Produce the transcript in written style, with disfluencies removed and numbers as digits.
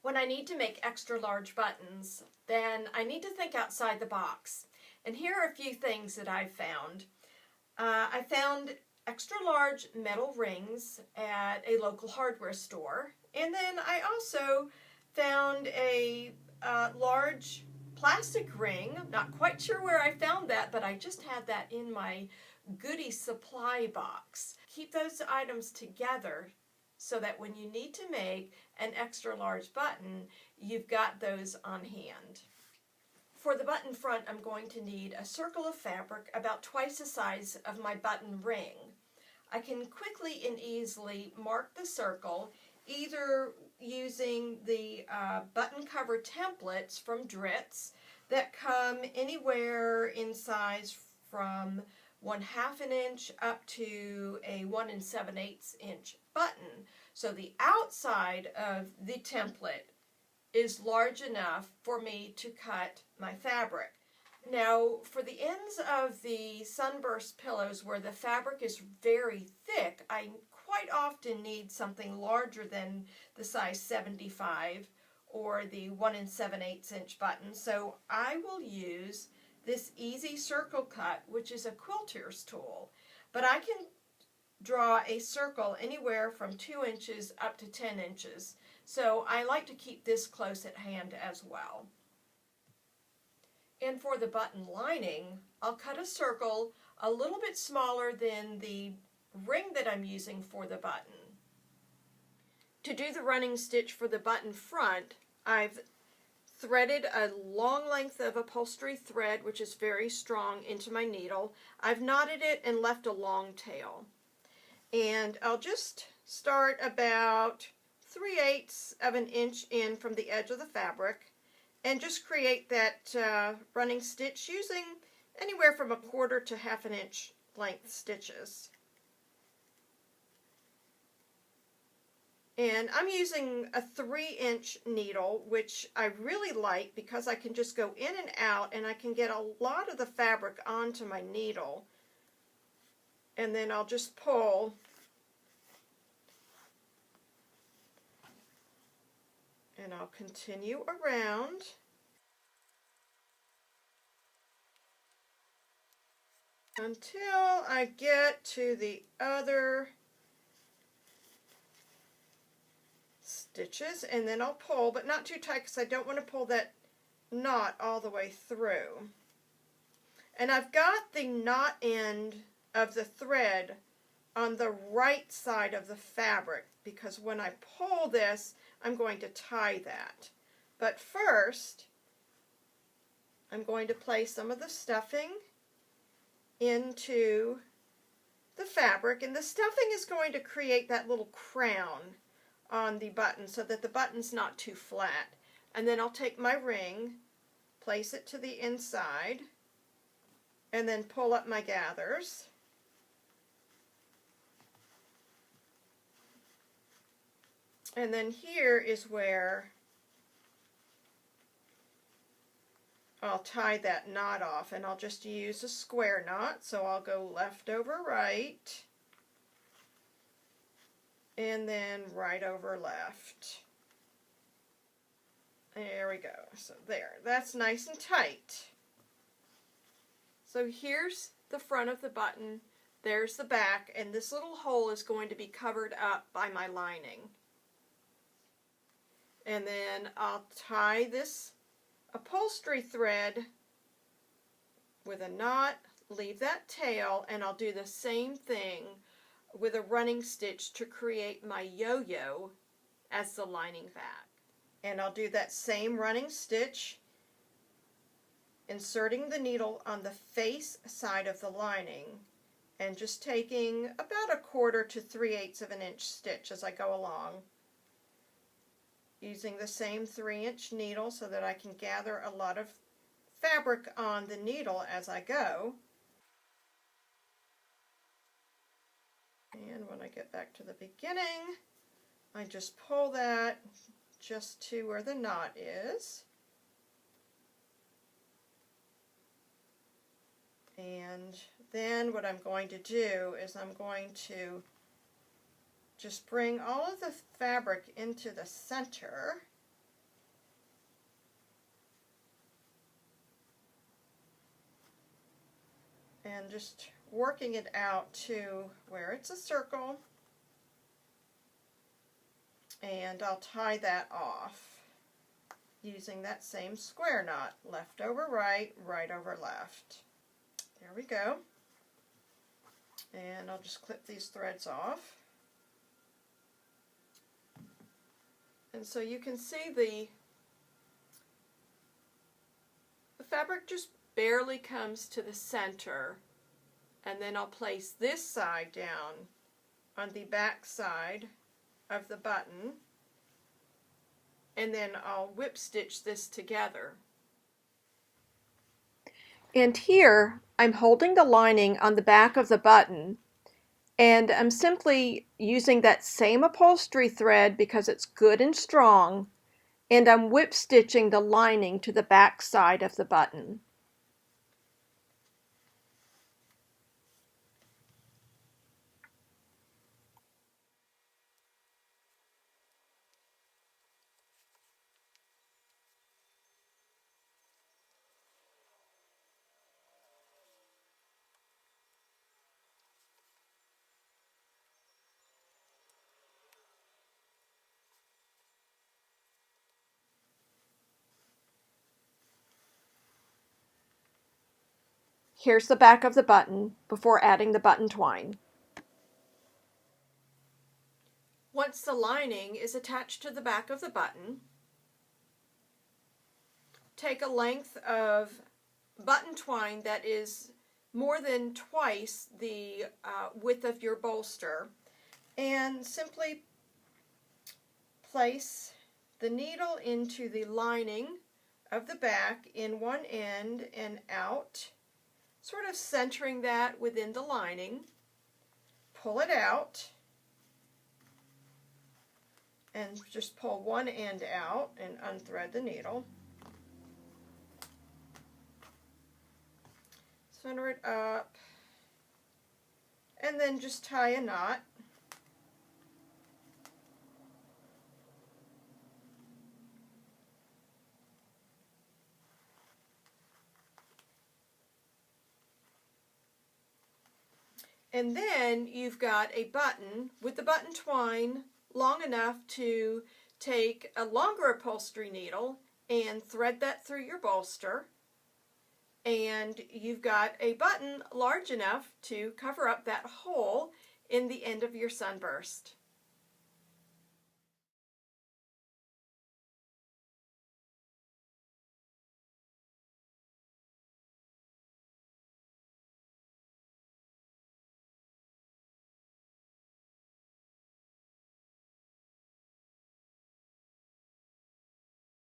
When I need to make extra large buttons, then I need to think outside the box. And here are a few things that I've found. I found extra large metal rings at a local hardware store, and then I also found a large plastic ring. I'm not quite sure where I found that, but I just had that in my goodie supply box. Keep those items together so that when you need to make an extra large button, you've got those on hand. For the button front, I'm going to need a circle of fabric about twice the size of my button ring. I can quickly and easily mark the circle either using the button cover templates from Dritz that come anywhere in size from 1/2 inch up to a 1 7/8 inch button. So the outside of the template is large enough for me to cut my fabric. Now, for the ends of the sunburst pillows where the fabric is very thick, I quite often need something larger than the size 75 or the 1 7/8 inch button. So I will use this easy circle cut, which is a quilter's tool. But I can draw a circle anywhere from 2 inches up to 10 inches. So I like to keep this close at hand as well. And for the button lining, I'll cut a circle a little bit smaller than the ring that I'm using for the button. To do the running stitch for the button front, I've threaded a long length of upholstery thread, which is very strong, into my needle. I've knotted it and left a long tail. And I'll just start about 3/8 of an inch in from the edge of the fabric and just create that running stitch using anywhere from 1/4 to 1/2 inch length stitches. And I'm using a 3-inch needle, which I really like because I can just go in and out and I can get a lot of the fabric onto my needle. And then I'll just pull and I'll continue around until I get to the other stitches, and then I'll pull, but not too tight because I don't want to pull that knot all the way through. And I've got the knot end of the thread on the right side of the fabric because when I pull this, I'm going to tie that. But first, I'm going to place some of the stuffing into the fabric, and the stuffing is going to create that little crown on the button so that the button's not too flat. And then I'll take my ring, place it to the inside, and then pull up my gathers. And then here is where I'll tie that knot off, and I'll just use a square knot. So I'll go left over right, and then right over left. There we go. So there, that's nice and tight. So here's the front of the button, there's the back, and this little hole is going to be covered up by my lining. And then I'll tie this upholstery thread with a knot, leave that tail, and I'll do the same thing with a running stitch to create my yo-yo as the lining back. And I'll do that same running stitch, inserting the needle on the face side of the lining and just taking about 1/4 to 3/8 of an inch stitch as I go along, using the same 3-inch needle so that I can gather a lot of fabric on the needle as I go. And when I get back to the beginning, I just pull that just to where the knot is. And then what I'm going to do is I'm going to just bring all of the fabric into the center and just working it out to where it's a circle, and I'll tie that off using that same square knot, left over right, right over left. There we go. And I'll just clip these threads off. And so you can see the fabric just barely comes to the center, and then I'll place this side down on the back side of the button, and then I'll whip stitch this together. And here I'm holding the lining on the back of the button, and I'm simply using that same upholstery thread because it's good and strong, and I'm whip stitching the lining to the back side of the button. Here's the back of the button before adding the button twine. Once the lining is attached to the back of the button, take a length of button twine that is more than twice the width of your bolster, and simply place the needle into the lining of the back in one end and out, sort of centering that within the lining. Pull it out and just pull one end out and unthread the needle. Center it up, and then just tie a knot. And then you've got a button with the button twine long enough to take a longer upholstery needle and thread that through your bolster. And you've got a button large enough to cover up that hole in the end of your sunburst.